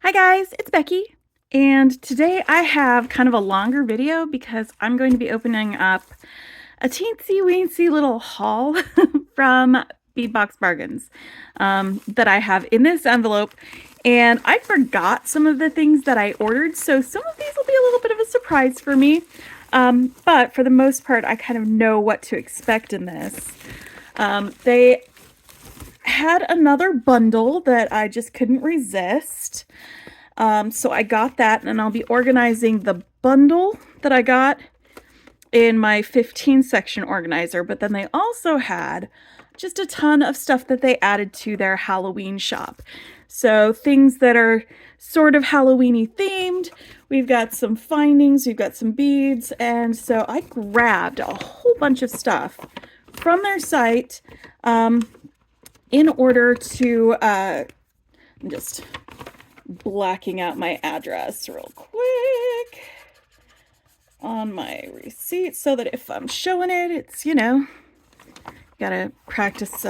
Hi guys, it's Becky, and today I have kind of a longer video because I'm going to be opening up a teensy weensy little haul from Bead Box Bargains that I have in this envelope, and I forgot some of the things that I ordered, so some of these will be a little bit of a surprise for me, but for the most part I kind of know what to expect in this. They had another bundle that I just couldn't resist. So I got that, and I'll be organizing the bundle that I got in my 15 section organizer, but then they also had just a ton of stuff that they added to their Halloween shop. So things that are sort of Halloweeny themed. We've got some findings, we've got some beads, and so I grabbed a whole bunch of stuff from their site in order to I'm just blacking out my address real quick on my receipt so that if I'm showing it, it's, gotta practice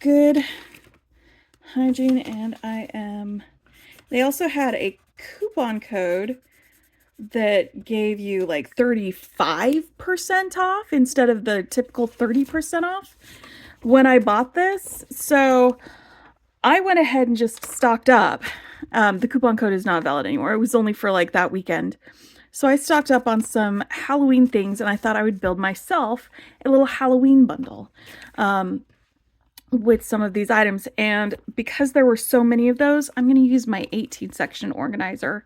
good hygiene. And they also had a coupon code that gave you like 35% off instead of the typical 30% off when I bought this. So I went ahead and just stocked up. The coupon code is not valid anymore. It was only for like that weekend. So I stocked up on some Halloween things, and I thought I would build myself a little Halloween bundle with some of these items. And because there were so many of those, I'm going to use my 18 section organizer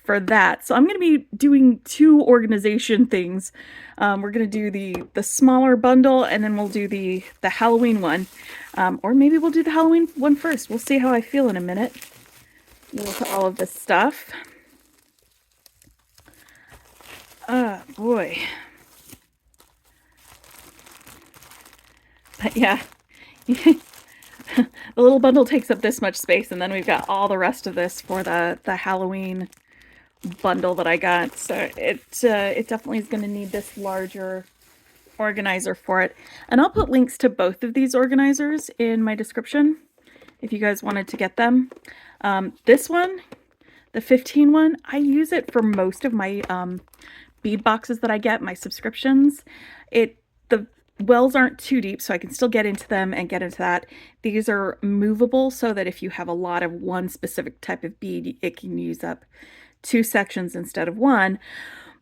for that. So I'm going to be doing two organization things. We're going to do the smaller bundle, and then we'll do the Halloween one. Or maybe we'll do the Halloween one first. We'll see how I feel in a minute. Look at all of this stuff. Oh boy. But yeah. The little bundle takes up this much space, and then we've got all the rest of this for the Halloween bundle that I got. So it definitely is going to need this larger organizer for it. And I'll put links to both of these organizers in my description if you guys wanted to get them. This one, the 15 one, I use it for most of my bead boxes that I get, my subscriptions. The wells aren't too deep, so I can still get into them and get into that. These are movable so that if you have a lot of one specific type of bead, it can use up 2 sections instead of 1.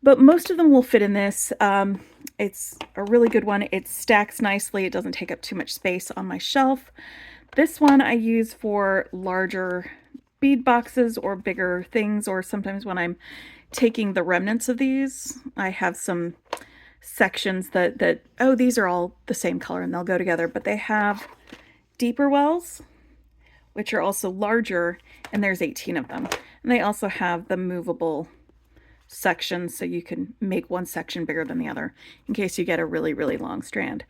But most of them will fit in this. It's a really good one. It stacks nicely. It doesn't take up too much space on my shelf. This one I use for larger bead boxes or bigger things, or sometimes when I'm taking the remnants of these, I have some sections that oh, these are all the same color and they'll go together, but they have deeper wells, which are also larger, and there's 18 of them. And they also have the movable sections, so you can make one section bigger than the other in case you get a really, really long strand.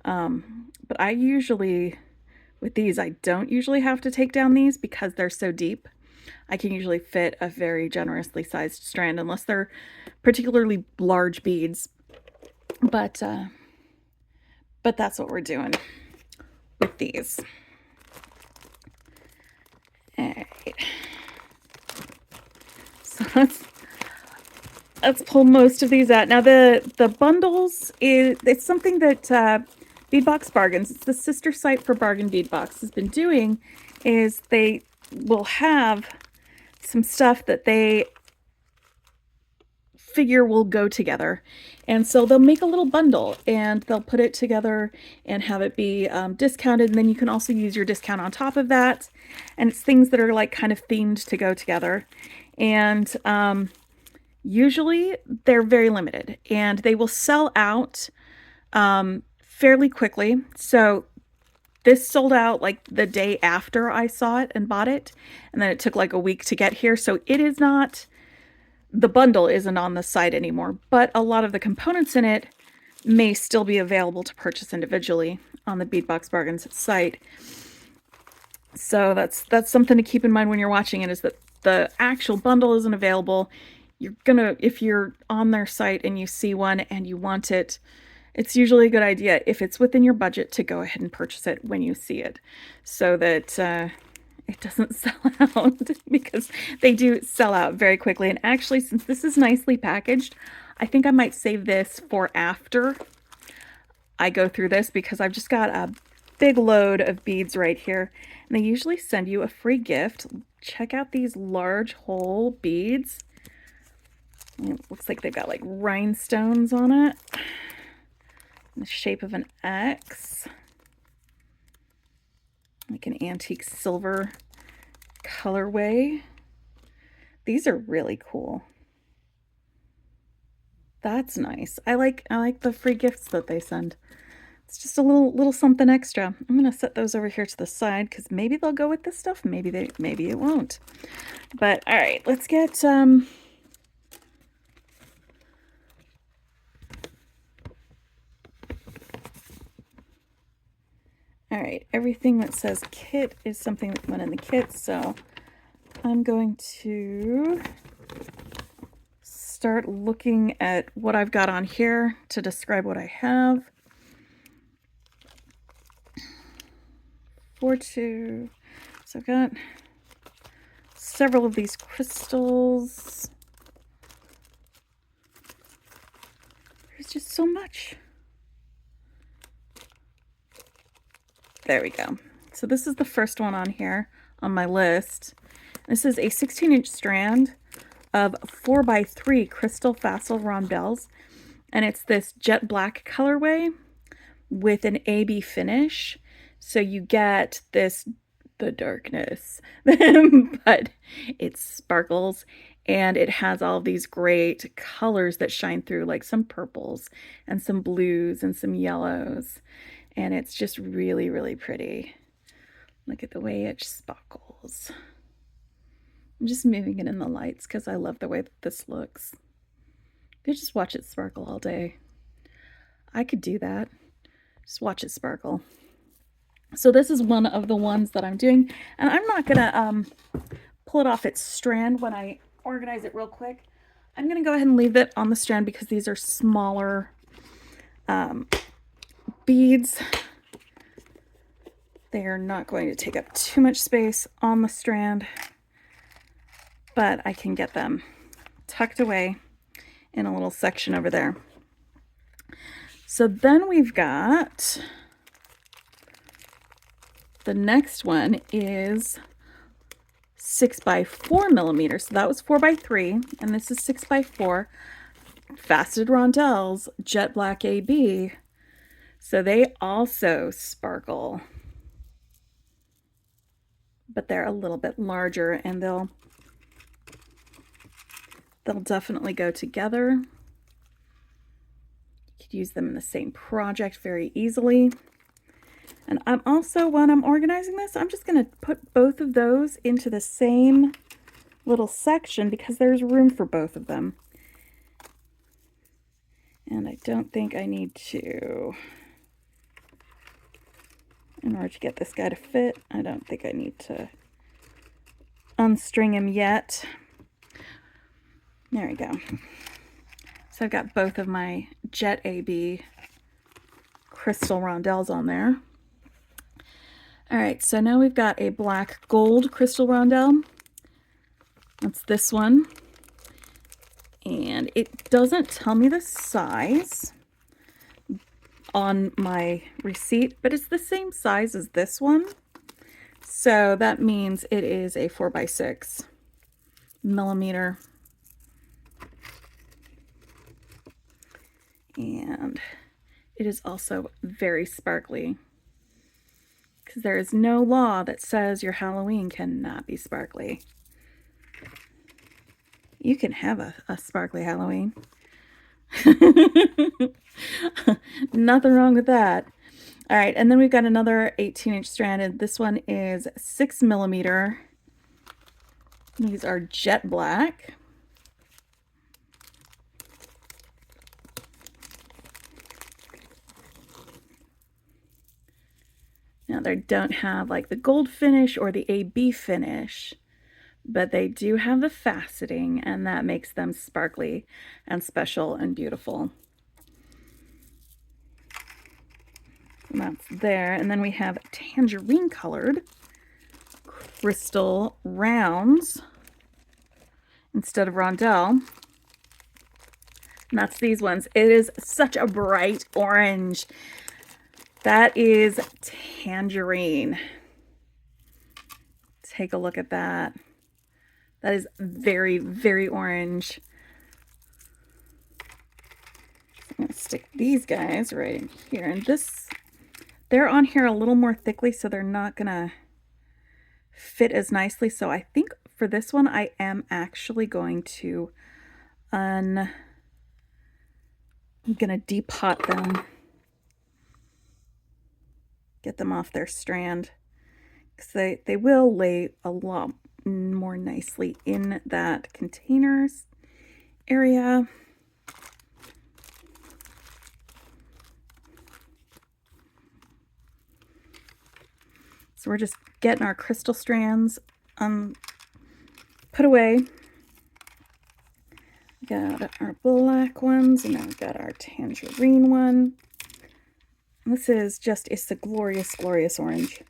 But I usually, with these, I don't usually have to take down these because they're so deep. I can usually fit a very generously sized strand unless they're particularly large beads. But that's what we're doing with these. All right. So let's pull most of these out. Now the bundles, it's something that Bead Box Bargains, it's the sister site for Bargain Bead Box, has been doing, is they will have some stuff that they figure will go together. And so they'll make a little bundle and they'll put it together and have it be discounted. And then you can also use your discount on top of that. And it's things that are like kind of themed to go together. And usually they're very limited and they will sell out fairly quickly. So this sold out like the day after I saw it and bought it, and then it took like a week to get here. So it is not, the bundle isn't on the site anymore, but a lot of the components in it may still be available to purchase individually on the Bead Box Bargains site. So that's something to keep in mind when you're watching it, is that the actual bundle isn't available. You're gonna, if you're on their site and you see one and you want it, it's usually a good idea, if it's within your budget, to go ahead and purchase it when you see it, so that it doesn't sell out because they do sell out very quickly. And actually, since this is nicely packaged, I think I might save this for after I go through this because I've just got a big load of beads right here. And they usually send you a free gift. Check out these large hole beads. It looks like they've got like rhinestones on it in the shape of an X. Like an antique silver colorway. These are really cool. That's nice. I like the free gifts that they send. It's just a little something extra. I'm gonna set those over here to the side because maybe they'll go with this stuff. Maybe it won't. But all right, let's get all right, everything that says kit is something that went in the kit, so I'm going to start looking at what I've got on here to describe what I have. So I've got several of these crystals. There's just so much. There we go. So this is the first one on here on my list. This is a 16-inch strand of 4x3 crystal facile rondelles, and it's this jet black colorway with an AB finish. So you get the darkness, but it sparkles and it has all these great colors that shine through, like some purples and some blues and some yellows. And it's just really, really pretty. Look at the way it sparkles. I'm just moving it in the lights because I love the way that this looks. You could just watch it sparkle all day. I could do that. Just watch it sparkle. So this is one of the ones that I'm doing, and I'm not gonna pull it off its strand when I organize it real quick. I'm gonna go ahead and leave it on the strand because these are smaller beads. They are not going to take up too much space on the strand, but I can get them tucked away in a little section over there. So then we've got the next one is 6x4 millimeters. So that was 4x3, and this is 6x4 faceted rondelles, jet black AB. So they also sparkle, but they're a little bit larger, and they'll definitely go together. You could use them in the same project very easily. And I'm also, when I'm organizing this, I'm just going to put both of those into the same little section because there's room for both of them. And I don't think I need to, in order to get this guy to fit, I don't think I need to unstring him yet. There we go. So I've got both of my Jet AB crystal rondelles on there. All right, so now we've got a black gold crystal rondelle. That's this one. And it doesn't tell me the size on my receipt, but it's the same size as this one. So that means it is a 4x6 millimeter. And it is also very sparkly, because there is no law that says your Halloween cannot be sparkly. You can have a sparkly Halloween. Nothing wrong with that. All right, and then we've got another 18-inch stranded. This one is 6 millimeter. These are jet black. Now they don't have like the gold finish or the AB finish, but they do have the faceting, and that makes them sparkly and special and beautiful. And that's there. And then we have tangerine colored crystal rounds instead of rondelle. And that's these ones. It is such a bright orange. That is tangerine. Take a look at that. That is very, very orange. So I'm going to stick these guys right in here. And they're on here a little more thickly, so they're not going to fit as nicely. So I think for this one, I am actually going to I'm going to depot them. Get them off their strand. Because they will lay a lot more nicely in that containers area. So we're just getting our crystal strands put away. We got our black ones, and now we've got our tangerine one. And this is just, it's the glorious, glorious orange.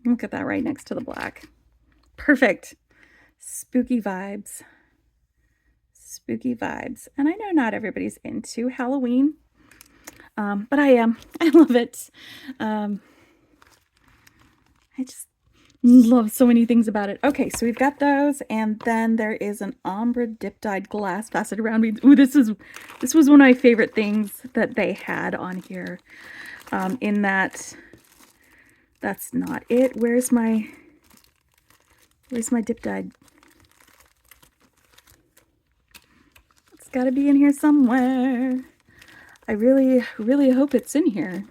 Look at that right next to the black. Perfect. Spooky vibes. Spooky vibes. And I know not everybody's into Halloween, but I am. I love it. I just love so many things about it. Okay, so we've got those, and then there is an ombre dip-dyed glass faceted round beads. Ooh, this was one of my favorite things that they had on here. In that, that's not it. Where's my dip-dyed? It's got to be in here somewhere. I really, really hope it's in here.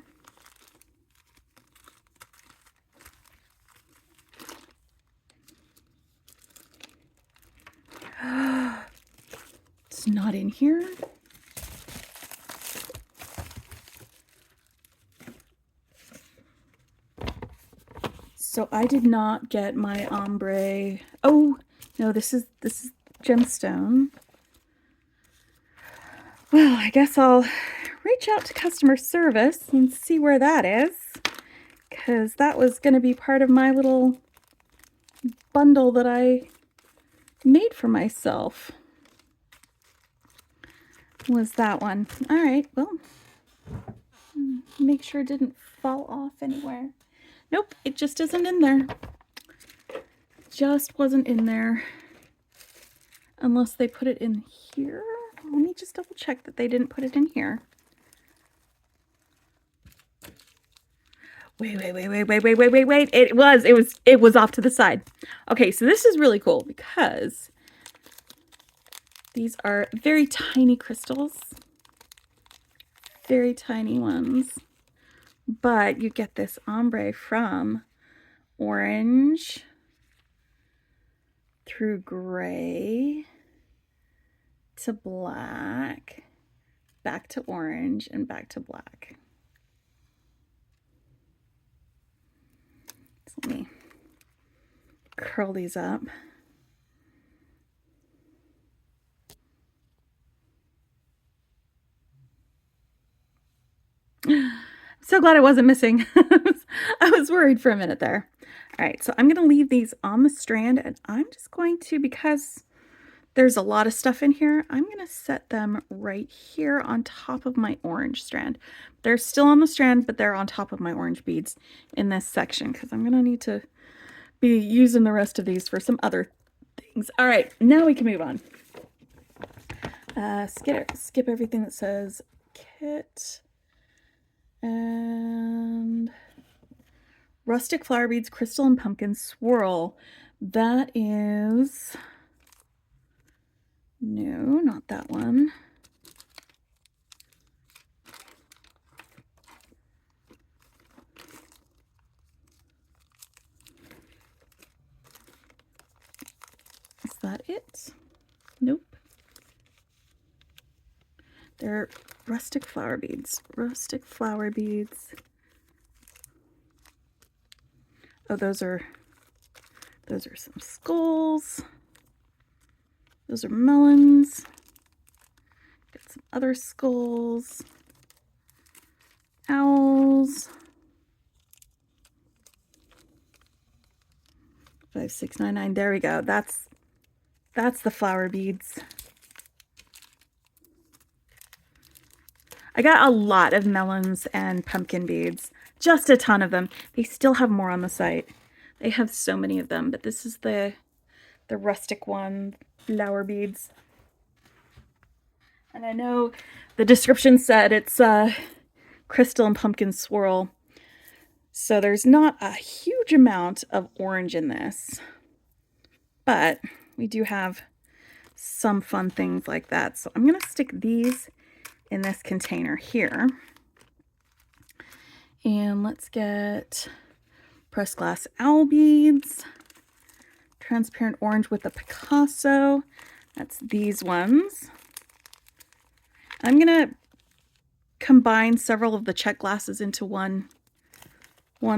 It's not in here. So I did not get my ombre. Oh, no, this is gemstone. Well, I guess I'll reach out to customer service and see where that is, because that was going to be part of my little bundle that I made for myself. Was that one. All right, well, make sure it didn't fall off anywhere. Nope, it just isn't in there. Just wasn't in there. Unless they put it in here. Let me just double check that they didn't put it in here. Wait. It was off to the side. Okay, so this is really cool because these are very tiny crystals. Very tiny ones. But you get this ombre from orange through gray to black, back to orange, and back to black. So let me curl these up. I'm so glad I wasn't missing. I was worried for a minute there. All right, so I'm going to leave these on the strand, and I'm just going to, because there's a lot of stuff in here, I'm going to set them right here on top of my orange strand. They're still on the strand, but they're on top of my orange beads in this section, because I'm going to need to be using the rest of these for some other things. All right, now we can move on. Skip everything that says kit. And rustic flower beads, crystal and pumpkin swirl. That is, no, not that one. Is that it? Nope. They're rustic flower beads. Rustic flower beads. Oh, those are some skulls. Those are melons. Got some other skulls, owls. 5699. There we go. That's the flower beads. I got a lot of melons and pumpkin beads. Just a ton of them. They still have more on the site. They have so many of them, but this is the rustic one, flower beads. And I know the description said it's crystal and pumpkin swirl. So there's not a huge amount of orange in this, but we do have some fun things like that. So I'm going to stick these in this container here. And let's get pressed glass owl beads, transparent orange with a Picasso. That's these ones. I'm going to combine several of the check glasses into one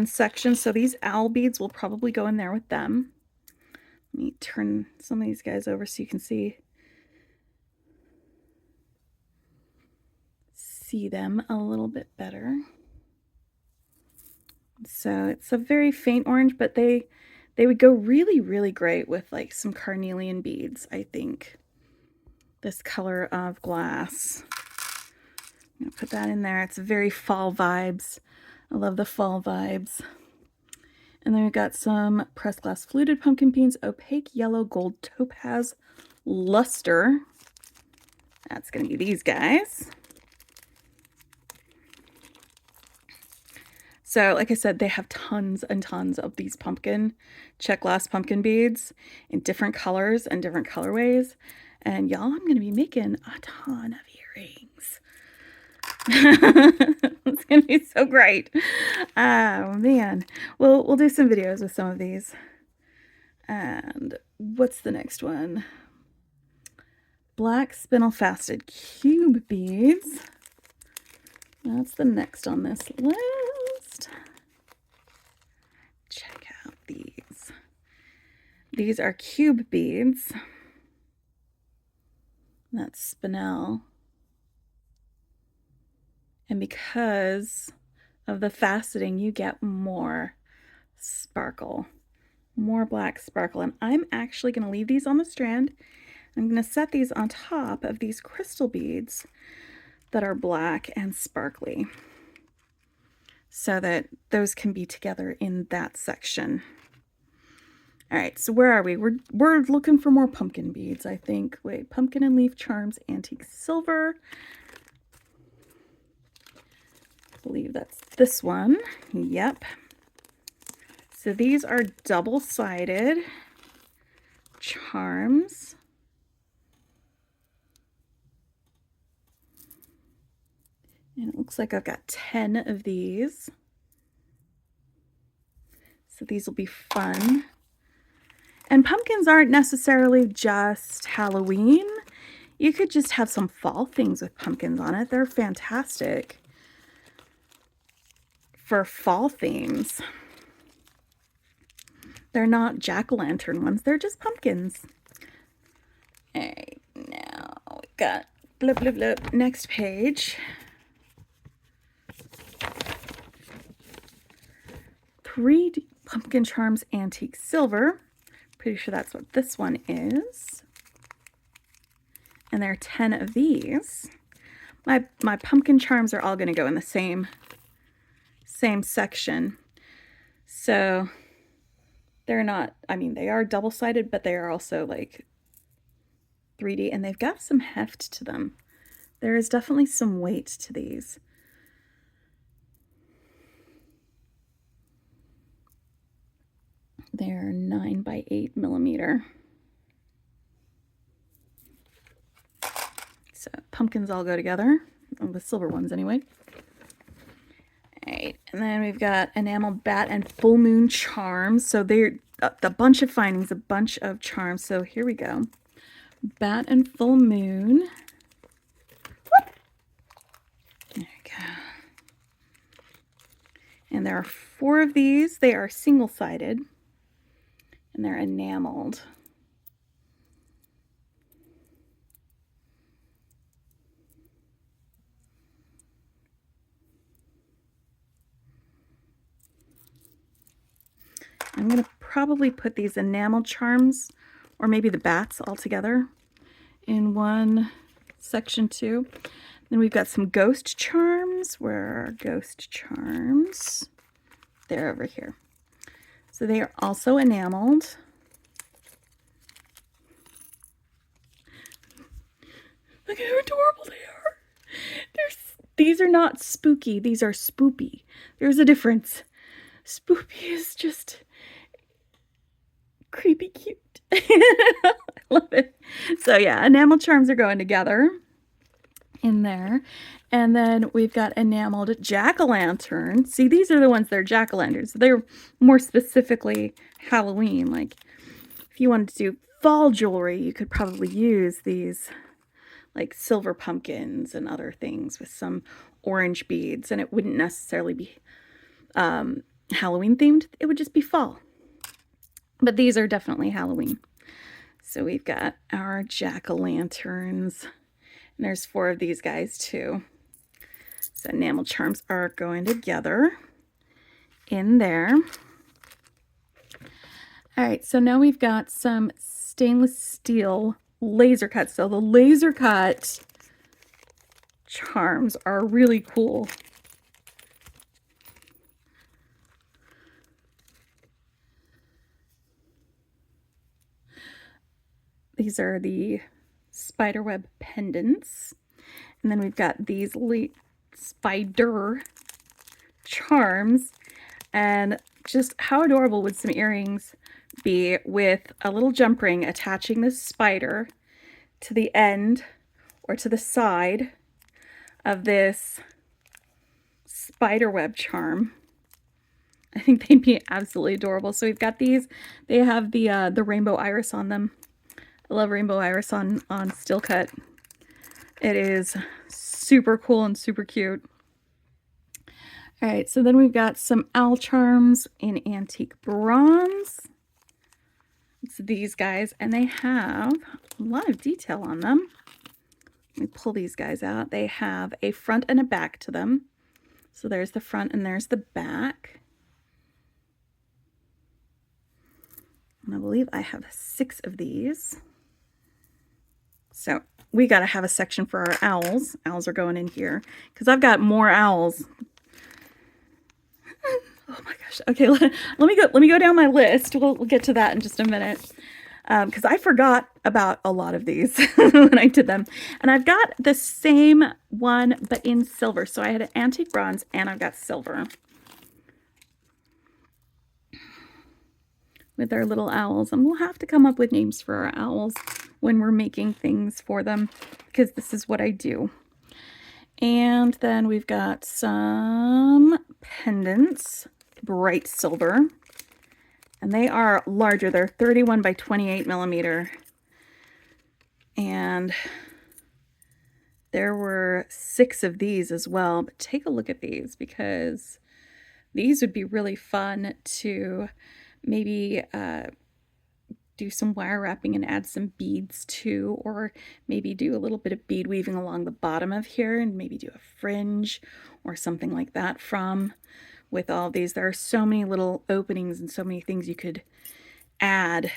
section. So these owl beads will probably go in there with them. Let me turn some of these guys over so you can see them a little bit better. So it's a very faint orange, but they would go really, really great with like some carnelian beads, I think. This color of glass. I'm gonna put that in there. It's very fall vibes. I love the fall vibes. And then we've got some pressed glass fluted pumpkin beans, opaque yellow, gold, topaz, luster. That's gonna be these guys. So like I said, they have tons and tons of these pumpkin, check glass pumpkin beads in different colors and different colorways. And y'all, I'm going to be making a ton of earrings. It's going to be so great. Oh man. We'll do some videos with some of these. And what's the next one? Black spinel faceted cube beads. That's the next on this list. Check out these. These are cube beads. That's spinel. And because of the faceting, you get more sparkle. More black sparkle. And I'm actually going to leave these on the strand. I'm going to set these on top of these crystal beads that are black and sparkly, so that those can be together in that section. All right, so where are we? We're looking for more pumpkin beads, I think. Wait, pumpkin and leaf charms, antique silver. I believe that's this one. Yep. So these are double-sided charms. And it looks like I've got 10 of these. So these will be fun. And pumpkins aren't necessarily just Halloween. You could just have some fall things with pumpkins on it. They're fantastic for fall themes. They're not jack-o'-lantern ones. They're just pumpkins. All right, now we got blip, blip, blip. Next page. 3D pumpkin charms antique silver. Pretty sure that's what this one is. And there are 10 of these. My pumpkin charms are all going to go in the same section. So they're not, I mean, they are double-sided, but they are also like 3D, and they've got some heft to them. There is definitely some weight to these. They're 9 by 8 millimeter. So pumpkins all go together. Oh, the silver ones anyway. All right, and then we've got enamel bat and full moon charms. So they're a bunch of findings, a bunch of charms. So here we go. Bat and full moon. Whoop. There we go. And there are 4 of these. They are single-sided. And they're enameled. I'm going to probably put these enamel charms, or maybe the bats all together in one section too. Then we've got some ghost charms. Where are ghost charms? They're over here. So they are also enameled. Look at how adorable they are. These are not spooky. These are spoopy. There's a difference. Spoopy is just creepy cute. I love it. So yeah, enamel charms are going together in there. And then we've got enameled jack-o'-lanterns. See, these are the ones that are jack-o'-lanterns. So they're more specifically Halloween. Like, if you wanted to do fall jewelry, you could probably use these, like silver pumpkins and other things with some orange beads. And it wouldn't necessarily be Halloween themed. It would just be fall. But these are definitely Halloween. So we've got our jack-o'-lanterns. And there's 4 of these guys too. So enamel charms are going together in there. All right, so now we've got some stainless steel laser cuts. So the laser cut charms are really cool. These are the spiderweb pendants. And then we've got these spider charms. And just how adorable would some earrings be with a little jump ring attaching this spider to the end or to the side of this spiderweb charm. I think they'd be absolutely adorable. So we've got these. They have the rainbow iris on them. I love rainbow iris on steel cut. It is super cool and super cute. All right, so then we've got some owl charms in antique bronze. It's these guys, and they have a lot of detail on them. Let me pull these guys out. They have a front and a back to them. So there's the front and there's the back. And I believe I have 6 of these. So we got to have a section for our owls. Owls are going in here because I've got more owls. Oh my gosh. Okay, let me go down my list. We'll get to that in just a minute. Because I forgot about a lot of these when I did them. And I've got the same one, but in silver. So I had an antique bronze and I've got silver. With our little owls. And we'll have to come up with names for our owls when we're making things for them. Because this is what I do. And then we've got some pendants. Bright silver. And they are larger. They're 31 by 28 millimeter. And there were 6 of these as well. But take a look at these because these would be really fun to maybe do some wire wrapping and add some beads to, or maybe do a little bit of bead weaving along the bottom of here and maybe do a fringe or something like that from. With all these, there are so many little openings and so many things you could add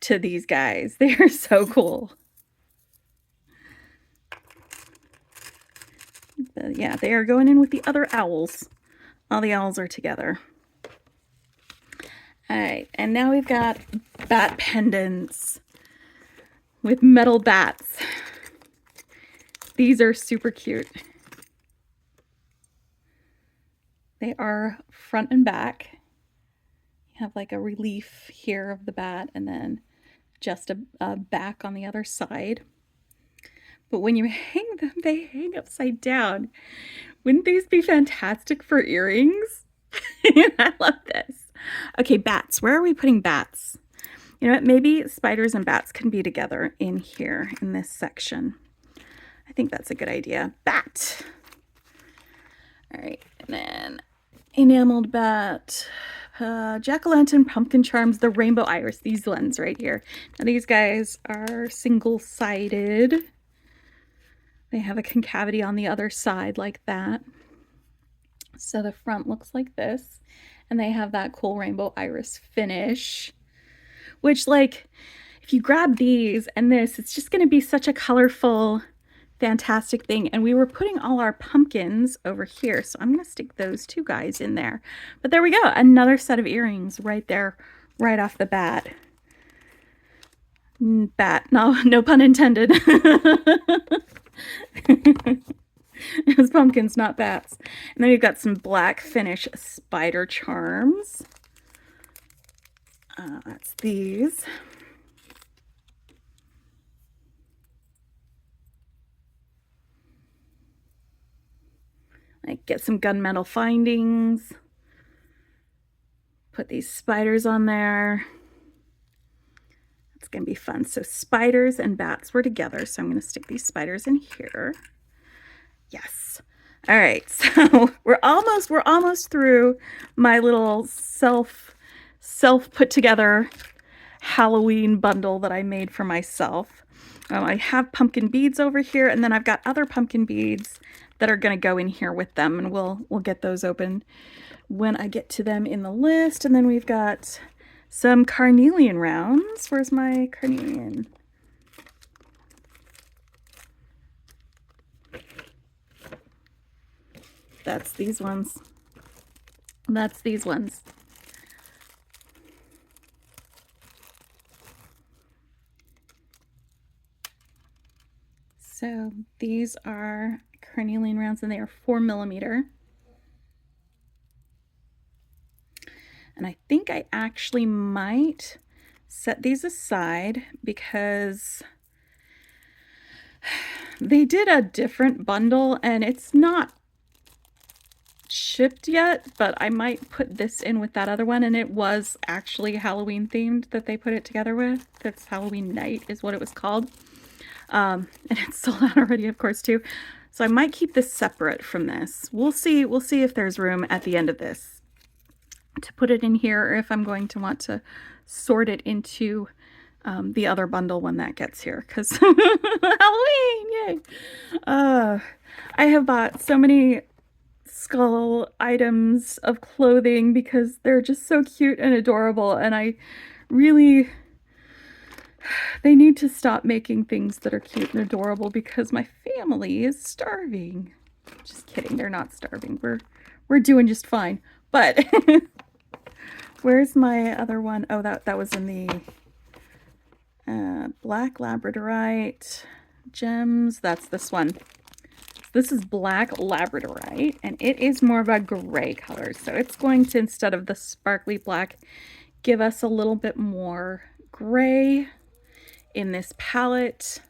to these guys. They are so cool. But yeah, they are going in with the other owls. All the owls are together. All right, and now we've got bat pendants with metal bats. These are super cute. They are front and back. You have like a relief here of the bat and then just a back on the other side. But when you hang them, they hang upside down. Wouldn't these be fantastic for earrings? I love this. Okay, bats. Where are we putting bats? You know what? Maybe spiders and bats can be together in here in this section. I think that's a good idea. Bat. All right, and then enameled bat, jack-o'-lantern, pumpkin charms, the rainbow iris, these ones right here. Now these guys are single-sided. They have a concavity on the other side like that. So the front looks like this, And they have that cool rainbow iris finish, which, like, if you grab these and this, it's just going to be such a colorful, fantastic thing. And we were putting all our pumpkins over here, so I'm going to stick those two guys in there. But there we go, another set of earrings right there, right off the bat. Bat, no pun intended. It was pumpkins, not bats. And then we've got some black finish spider charms. That's these. Like, get some gunmetal findings. Put these spiders on there. It's going to be fun. So spiders and bats were together, so I'm going to stick these spiders in here. Yes. All right, so we're almost through my little self put together Halloween bundle that I made for myself. I have pumpkin beads over here, and then I've got other pumpkin beads that are going to go in here with them, and we'll get those open when I get to them in the list. And then we've got some carnelian rounds. Where's my carnelian? That's these ones. That's these ones. So these are carnelian rounds, and they are 4mm. And I think I actually might set these aside because they did a different bundle and it's not shipped yet, but I might put this in with that other one, and it was actually Halloween themed that they put it together with. That's Halloween Night is what it was called. And it's sold out already, of course, too. So I might keep this separate from this. We'll see if there's room at the end of this to put it in here, or if I'm going to want to sort it into the other bundle when that gets here, because Halloween, yay! I have bought so many skull items of clothing because they're just so cute and adorable, and they need to stop making things that are cute and adorable because my family is starving. Just kidding, they're not starving. We're doing just fine. But where's my other one? Oh, that was in the black labradorite gems. That's this one. This is black labradorite, and it is more of a gray color. So it's going to, instead of the sparkly black, give us a little bit more gray in this palette.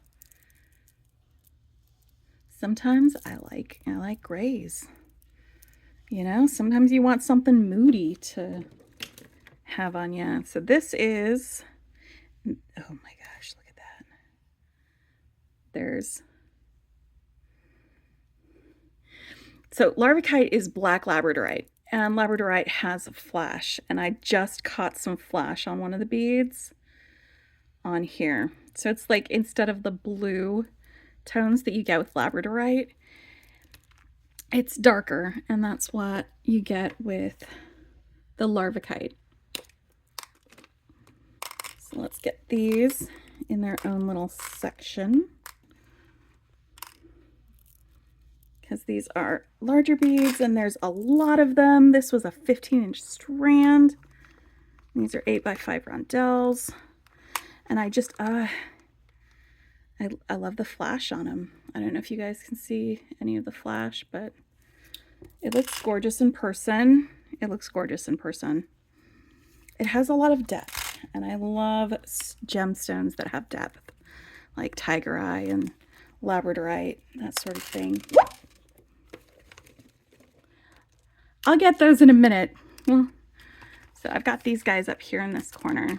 Sometimes I like grays. You know, sometimes you want something moody to have on you. So this is, oh my gosh, look at that. So larvikite is black labradorite, and labradorite has a flash, and I just caught some flash on one of the beads on here. So it's like, instead of the blue tones that you get with labradorite, it's darker, and that's what you get with the larvikite. So let's get these in their own little section, because these are larger beads and there's a lot of them. This was a 15-inch strand. These are 8x5 rondelles, and I just I love the flash on them. I don't know if you guys can see any of the flash, but it looks gorgeous in person. It looks gorgeous in person. It has a lot of depth, and I love gemstones that have depth, like tiger eye and labradorite, that sort of thing. I'll get those in a minute. Well, so I've got these guys up here in this corner.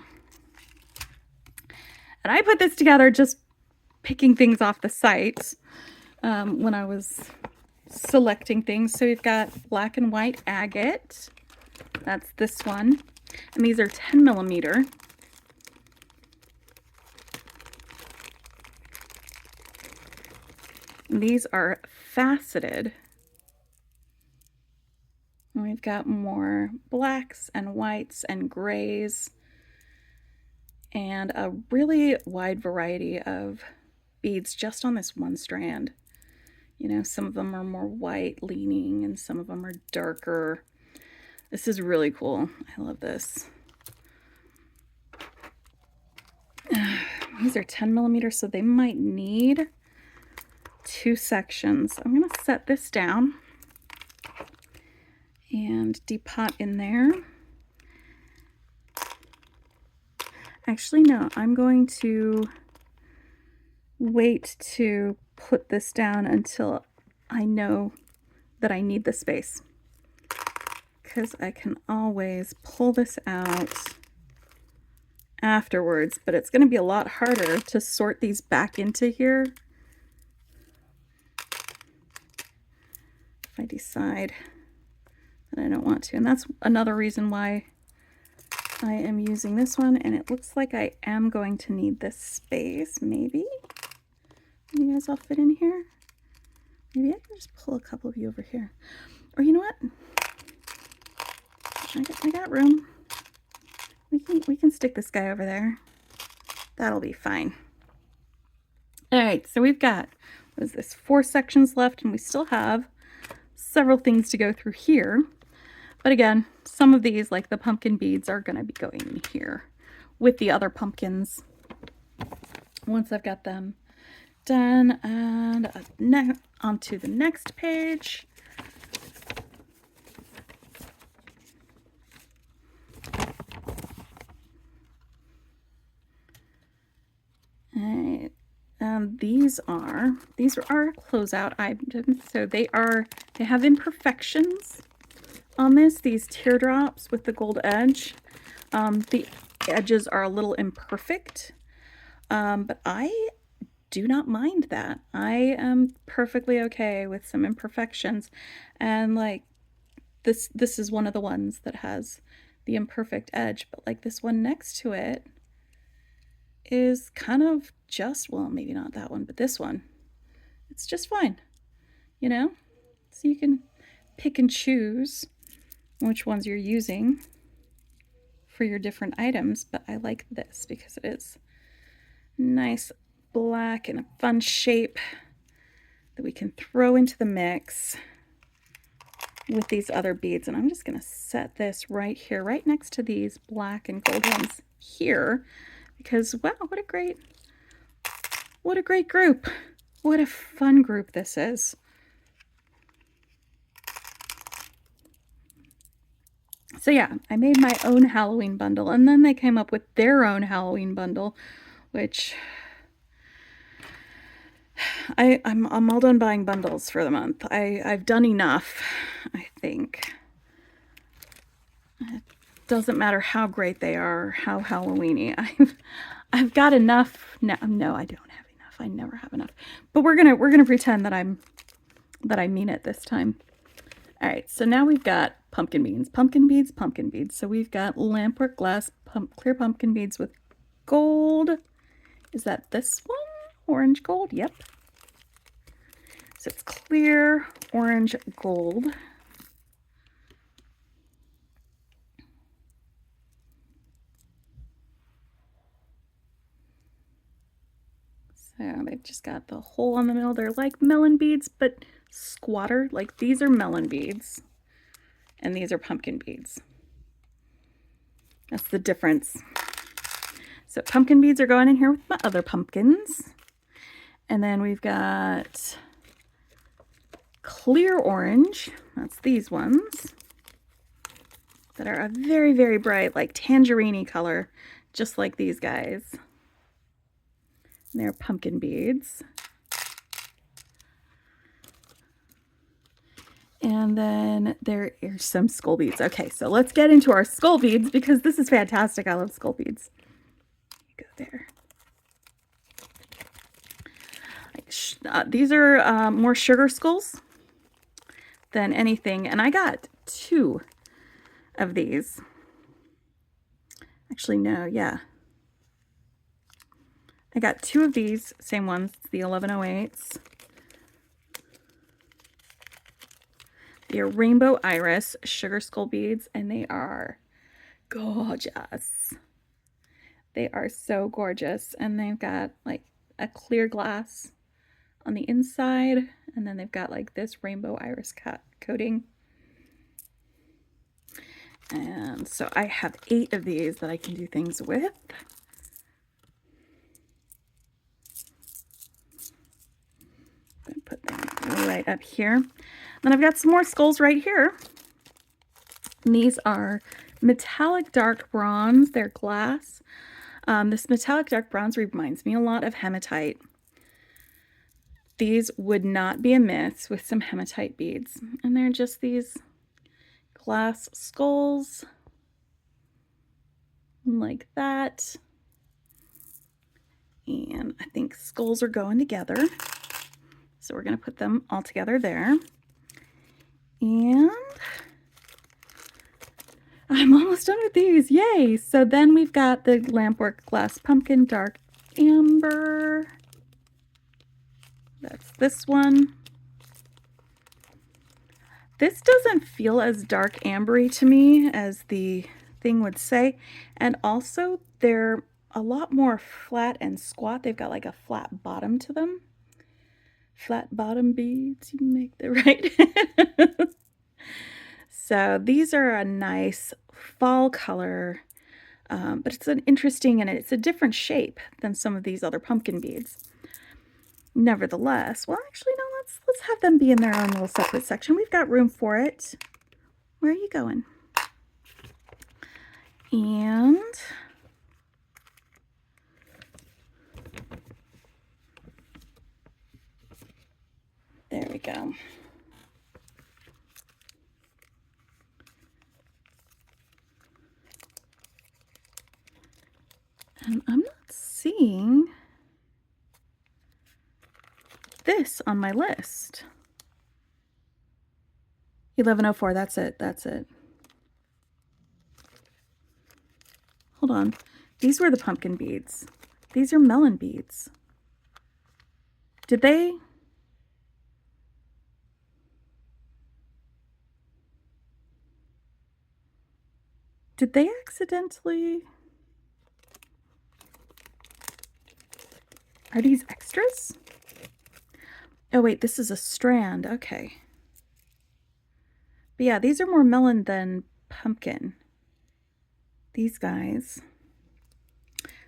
And I put this together just picking things off the site when I was selecting things. So we've got black and white agate. That's this one. And these are 10mm. And these are faceted. we've got more blacks and whites and grays and a really wide variety of beads just on this one strand. You know, some of them are more white leaning and some of them are darker. This is really cool. I love this. These are 10 millimeters, so they might need 2 sections. I'm going to set this down and depot in there. Actually, no, I'm going to wait to put this down until I know that I need the space, because I can always pull this out afterwards, but it's going to be a lot harder to sort these back into here if I decide that I don't want to. And that's another reason why I am using this one, and it looks like I am going to need this space. Maybe you guys all fit in here. Maybe I can just pull a couple of you over here, or you know what, I got room. We can stick this guy over there. That'll be fine. All right, so we've got, what is this, 4 sections left, and we still have several things to go through here. But again, some of these, like the pumpkin beads, are going to be going in here with the other pumpkins once I've got them done. And onto the next page. These are closeout items, so they have imperfections on this. These teardrops with the gold edge, the edges are a little imperfect, but I do not mind that. I am perfectly okay with some imperfections, and like this is one of the ones that has the imperfect edge, but like this one next to it is kind of just, well, maybe not that one, but this one, it's just fine, you know? So you can pick and choose which ones you're using for your different items, but I like this because it is nice black and a fun shape that we can throw into the mix with these other beads. And I'm just going to set this right here, right next to these black and gold ones here, because wow, what a great group. What a fun group this is. So yeah, I made my own Halloween bundle, and then they came up with their own Halloween bundle, which I'm all done buying bundles for the month. I've done enough, I think. It doesn't matter how great they are, how Halloween-y. I've got enough. No, I don't have enough. I never have enough. But we're gonna pretend that I mean it this time. All right, so now we've got pumpkin beads, pumpkin beads, pumpkin beads. So we've got lampwork glass clear pumpkin beads with gold. Is that this one? Orange gold? Yep. So it's clear orange gold. So they've just got the hole in the middle. They're like melon beads, but squatter. Like these are melon beads and these are pumpkin beads. That's the difference. So pumpkin beads are going in here with my other pumpkins. And then we've got clear orange. That's these ones that are a very, very bright, like tangerine color, just like these guys. And they're pumpkin beads. And then there are some skull beads. Okay, so let's get into our skull beads because this is fantastic. I love skull beads. Go there. These are more sugar skulls than anything. And I got 2 of these. Actually, no, yeah. I got 2 of these, same ones, the 1108s. They are Rainbow Iris Sugar Skull beads, and they are gorgeous. They are so gorgeous, and they've got like a clear glass on the inside, and then they've got like this rainbow iris coating. And so I have 8 of these that I can do things with. I'm gonna put them right up here. Then I've got some more skulls right here. And these are metallic dark bronze. They're glass. This metallic dark bronze reminds me a lot of hematite. These would not be amiss with some hematite beads. And they're just these glass skulls like that. And I think skulls are going together. So we're going to put them all together there. And I'm almost done with these. Yay! So then we've got the Lampwork Glass Pumpkin Dark Amber. That's this one. This doesn't feel as dark ambery to me as the thing would say. And also they're a lot more flat and squat. They've got like a flat bottom to them. Flat bottom beads, you make the right. So these are a nice fall color, but it's an interesting and it's a different shape than some of these other pumpkin beads. Nevertheless, well, actually, no, let's have them be in their own little separate section. We've got room for it. Where are you going? And there we go. And I'm not seeing this on my list. 1104, that's it, that's it. Hold on. These were the pumpkin beads. These are melon beads. Did they? Did they accidentally? Are these extras? Oh wait, this is a strand. Okay. But yeah, these are more melon than pumpkin. These guys.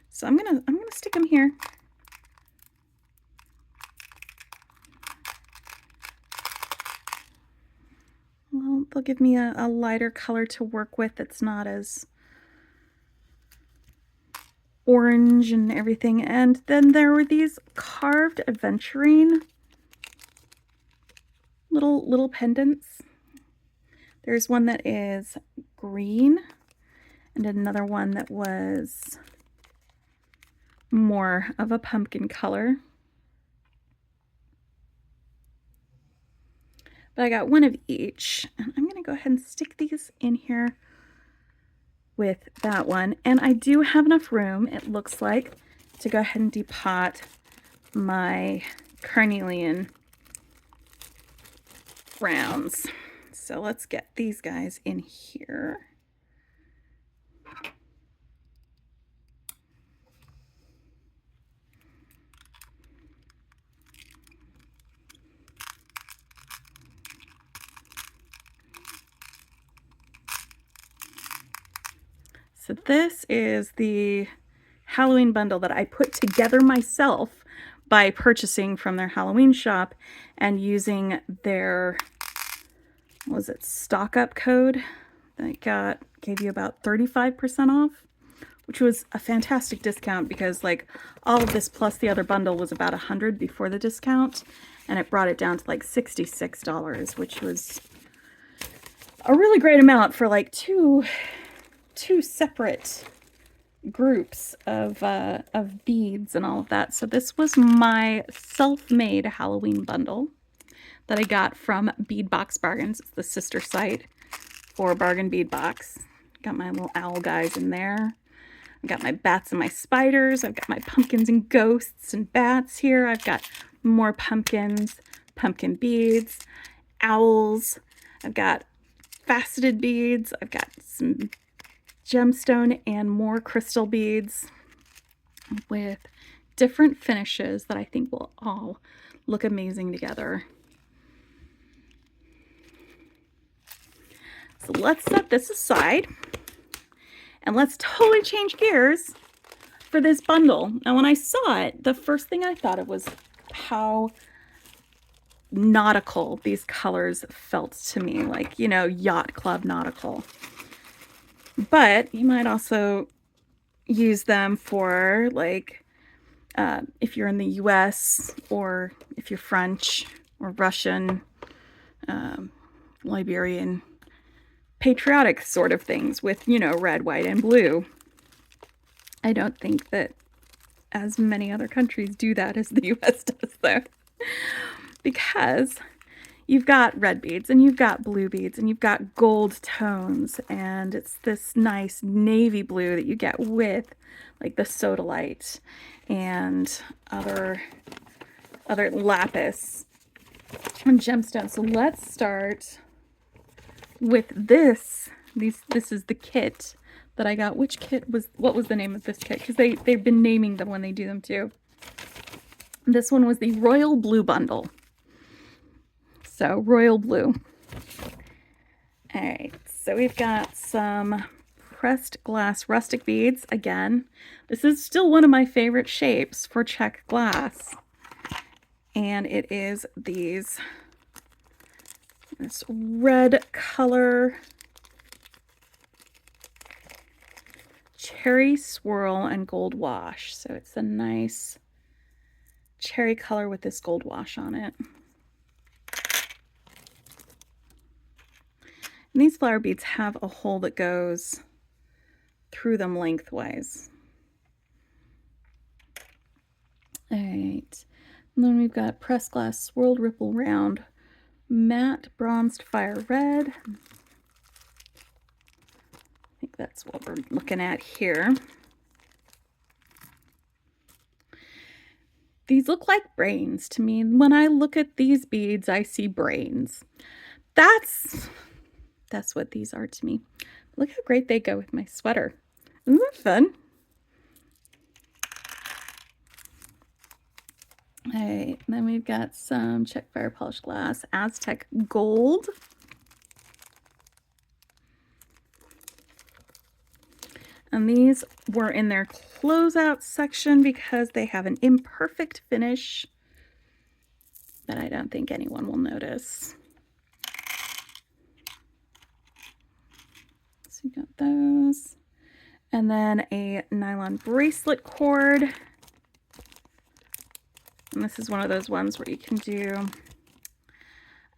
So I'm gonna stick them here. Well, they'll give me a lighter color to work with that's not as orange and everything. And then there were these carved aventurine little pendants. There's one that is green and another one that was more of a pumpkin color. But I got one of each, and I'm going to go ahead and stick these in here with that one. And I do have enough room, it looks like, to go ahead and depot my carnelian rounds. So let's get these guys in here. So this is the Halloween bundle that I put together myself by purchasing from their Halloween shop and using their, what was it, stock up code that gave you about 35% off, which was a fantastic discount because like all of this plus the other bundle was about $100 before the discount, and it brought it down to like $66, which was a really great amount for like two separate groups of beads and all of that. So this was my self-made Halloween bundle that I got from Bead Box Bargains. It's the sister site for Bargain Bead Box. Got my little owl guys in there. I've got my bats and my spiders. I've got my pumpkins and ghosts and bats here. I've got more pumpkins, pumpkin beads, owls. I've got faceted beads. I've got some gemstone and more crystal beads with different finishes that I think will all look amazing together. So let's set this aside and let's totally change gears for this bundle. Now, when I saw it, the first thing I thought of was how nautical these colors felt to me, like, you know, yacht club nautical. But you might also use them for, like, if you're in the US, or if you're French or Russian, Liberian, patriotic sort of things with, you know, red, white, and blue. I don't think that as many other countries do that as the US does, though, because you've got red beads and you've got blue beads and you've got gold tones, and it's this nice navy blue that you get with like the sodalite and other lapis and gemstones. So let's start with this. This is the kit that I got. Which kit was, what was the name of this kit? Because they've been naming them when they do them too. This one was the Royal Blue Bundle. So Royal Blue. All right, so we've got some pressed glass rustic beads. Again, this is still one of my favorite shapes for check glass. And it is this red color, cherry swirl and gold wash. So it's a nice cherry color with this gold wash on it. And these flower beads have a hole that goes through them lengthwise. All right, and then we've got pressed glass swirled ripple round matte bronzed fire red. I think that's what we're looking at here. These look like brains to me. When I look at these beads, I see brains. That's what these are to me. Look how great they go with my sweater. Isn't that fun? All right, and then we've got some check fire polished glass Aztec gold. And these were in their closeout section because they have an imperfect finish that I don't think anyone will notice. So we got those. And then a nylon bracelet cord. And this is one of those ones where you can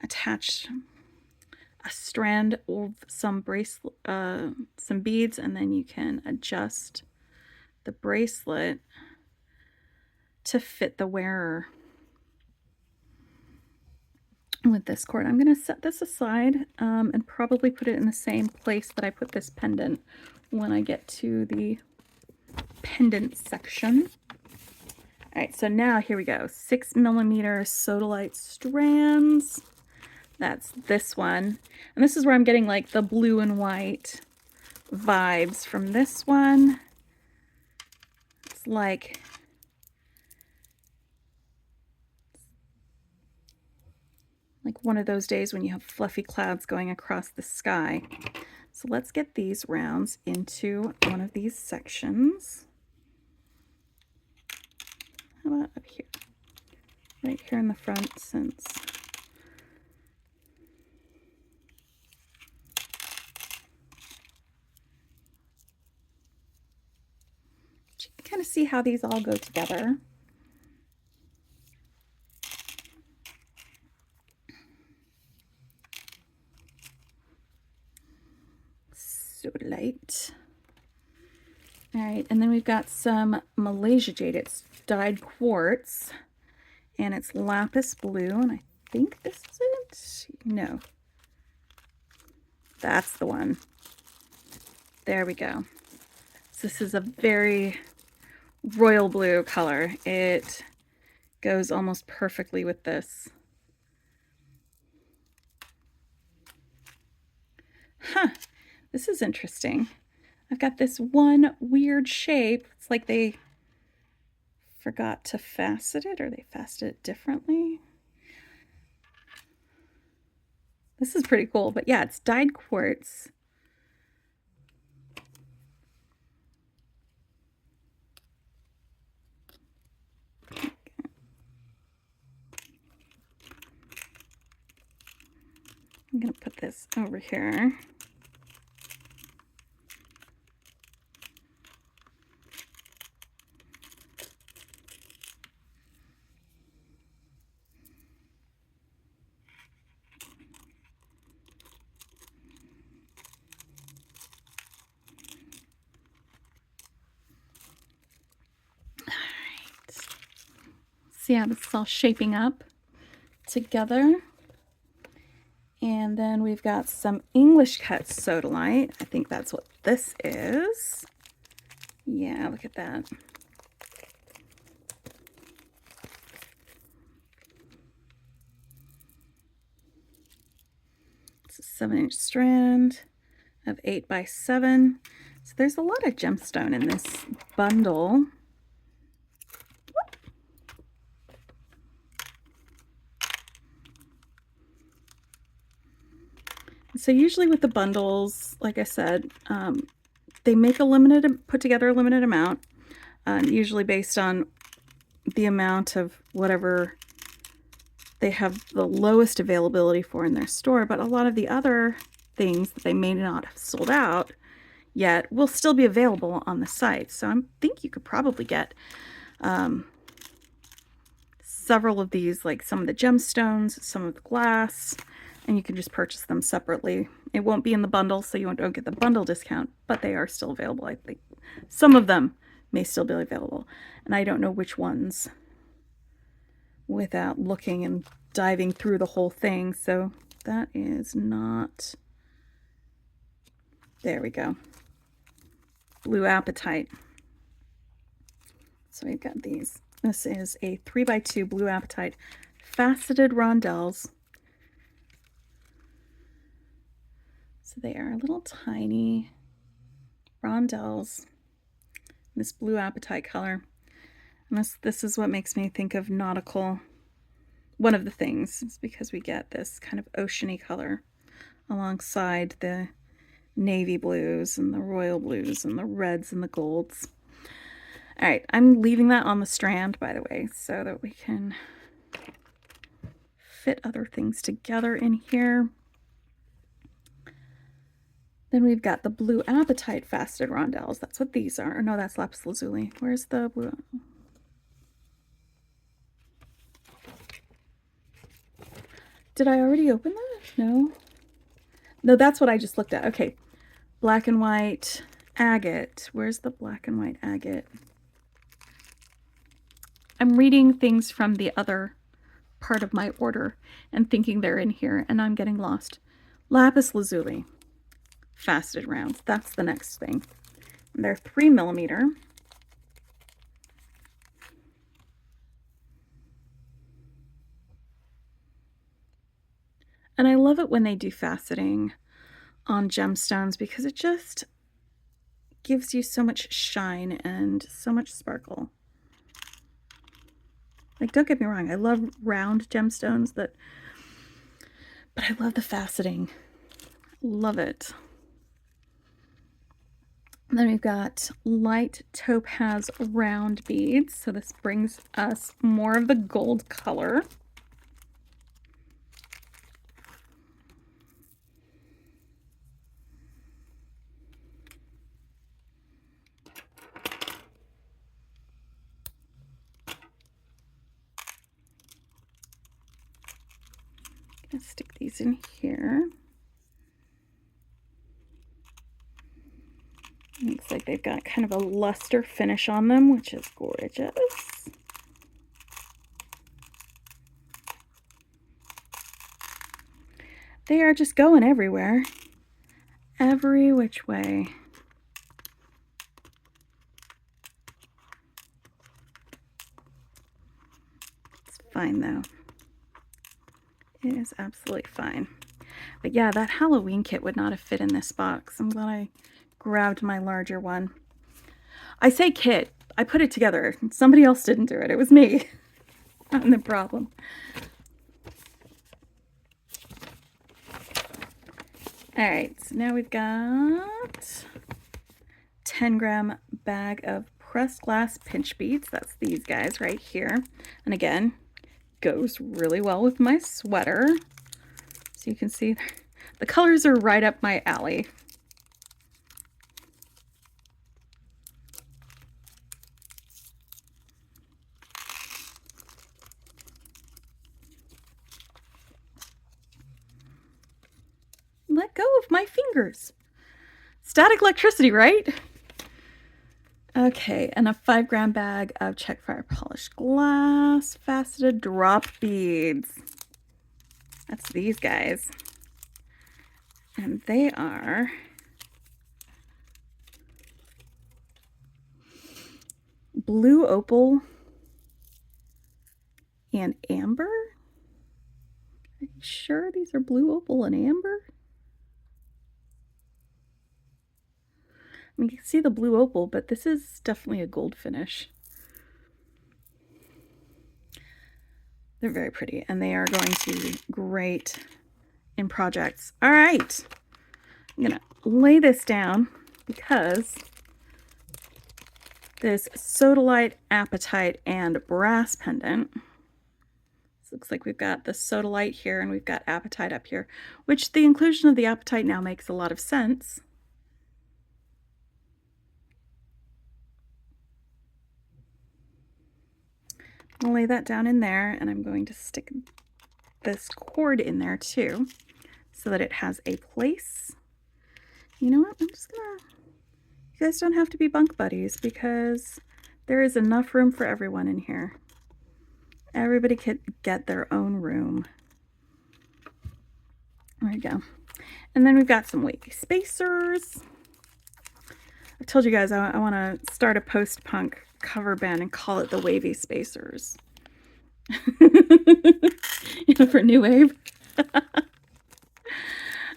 attach a strand of some beads, and then you can adjust the bracelet to fit the wearer with this cord. I'm going to set this aside and probably put it in the same place that I put this pendant when I get to the pendant section. All right, so now here we go. 6mm sodalite strands. That's this one. And this is where I'm getting like the blue and white vibes from this one. It's like one of those days when you have fluffy clouds going across the sky. So let's get these rounds into one of these sections. How about up here? Right here in the front, since you can kind of see how these all go together. So light. All right, and then we've got some Malaysia jade. It's dyed quartz, and it's lapis blue, and I think this is it. No, that's the one. There we go. So this is a very royal blue color. It goes almost perfectly with this. This is interesting. I've got this one weird shape. It's like they forgot to facet it, or they faceted it differently. This is pretty cool, but yeah, it's dyed quartz. I'm gonna put this over here. See how this is all shaping up together. And then we've got some English cut sodalite. I think that's what this is. Yeah, look at that. It's a 7-inch strand of 8 by 7. So there's a lot of gemstone in this bundle. So usually with the bundles, like I said, they make put together a limited amount, usually based on the amount of whatever they have the lowest availability for in their store. But a lot of the other things that they may not have sold out yet will still be available on the site. So I think you could probably get several of these, like some of the gemstones, some of the glass, and you can just purchase them separately. It won't be in the bundle, so you don't get the bundle discount, but they are still available. I think some of them may still be available, and I don't know which ones without looking and diving through the whole thing. So that is not... There we go. Blue apatite. So we've got these. This is a 3x2 blue apatite faceted rondelles. So they are little tiny rondelles, this blue apatite color. And this is what makes me think of nautical. One of the things is because we get this kind of oceany color alongside the navy blues and the royal blues and the reds and the golds. All right, I'm leaving that on the strand, by the way, so that we can fit other things together in here. Then we've got the blue apatite faceted rondelles. That's what these are. No, that's lapis lazuli. Where's the blue? Did I already open that? No. No, that's what I just looked at. Okay. Black and white agate. Where's the black and white agate? I'm reading things from the other part of my order and thinking they're in here, and I'm getting lost. Lapis lazuli. Faceted rounds. That's the next thing. They're 3mm. And I love it when they do faceting on gemstones because it just gives you so much shine and so much sparkle. Like, don't get me wrong, I love round gemstones, but I love the faceting. Love it. And then we've got light topaz round beads. So this brings us more of the gold color. Gonna stick these in here. Looks like they've got kind of a luster finish on them, which is gorgeous. They are just going everywhere. Every which way. It's fine though. It is absolutely fine. But yeah, that Halloween kit would not have fit in this box. I'm glad I grabbed my larger one. I say kit. I put it together. Somebody else didn't do it. It was me. I'm the problem. All right, so now we've got 10-gram bag of pressed glass pinch beads. That's these guys right here. And again, goes really well with my sweater. So you can see the colors are right up my alley. Let go of my fingers. Static electricity, right? Okay, and a 5-gram bag of check fire polished glass faceted drop beads. That's these guys. And they are blue opal and amber. Are you sure these are blue opal and amber? I mean, you can see the blue opal, but this is definitely a gold finish. They're very pretty, and they are going to be great in projects. All right, I'm gonna lay this down because this Sodalite, Apatite, and Brass pendant. This looks like we've got the Sodalite here, and we've got Apatite up here, which the inclusion of the Apatite now makes a lot of sense. I'll lay that down in there, and I'm going to stick this cord in there too so that it has a place. You know what? I'm just gonna, you guys don't have to be bunk buddies because there is enough room for everyone in here. Everybody could get their own room. There we go. And then we've got some wavy spacers. I told you guys I want to start a post-punk cover band and call it the Wavy Spacers. You know, for new wave.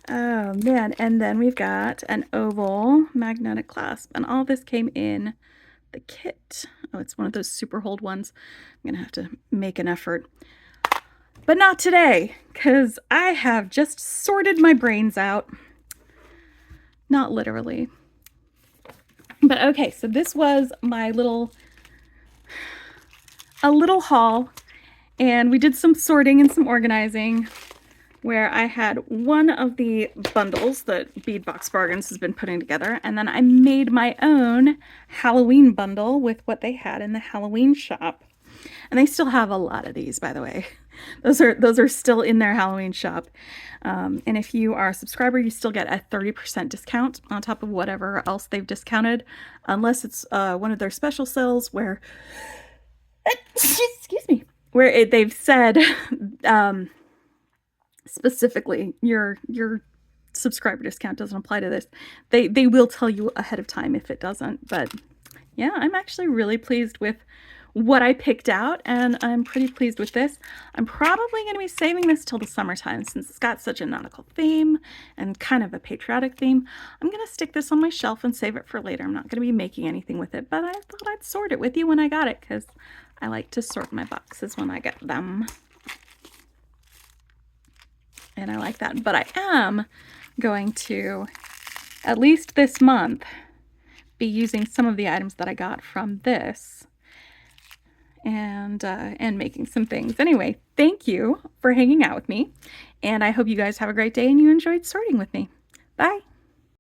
Oh man, and then we've got an oval magnetic clasp, and all this came in the kit. Oh, it's one of those super hold ones. I'm gonna have to make an effort, but not today because I have just sorted my brains out. Not literally. But okay, so this was my little haul, and we did some sorting and some organizing where I had one of the bundles that Bead Box Bargains has been putting together, and then I made my own Halloween bundle with what they had in the Halloween shop. And they still have a lot of these, by the way. Those are still in their Halloween shop. And if you are a subscriber, you still get a 30% discount on top of whatever else they've discounted, unless it's one of their special sales where, excuse me, where they've said specifically your subscriber discount doesn't apply to this. They will tell you ahead of time if it doesn't. But yeah, I'm actually really pleased with what I picked out, and I'm pretty pleased with this. I'm probably going to be saving this till the summertime since it's got such a nautical theme and kind of a patriotic theme. I'm going to stick this on my shelf and save it for later. I'm not going to be making anything with it, but I thought I'd sort it with you when I got it because I like to sort my boxes when I get them. And I like that. But I am going to, at least this month, be using some of the items that I got from this and making some things. Anyway, thank you for hanging out with me, and I hope you guys have a great day and you enjoyed sorting with me. Bye.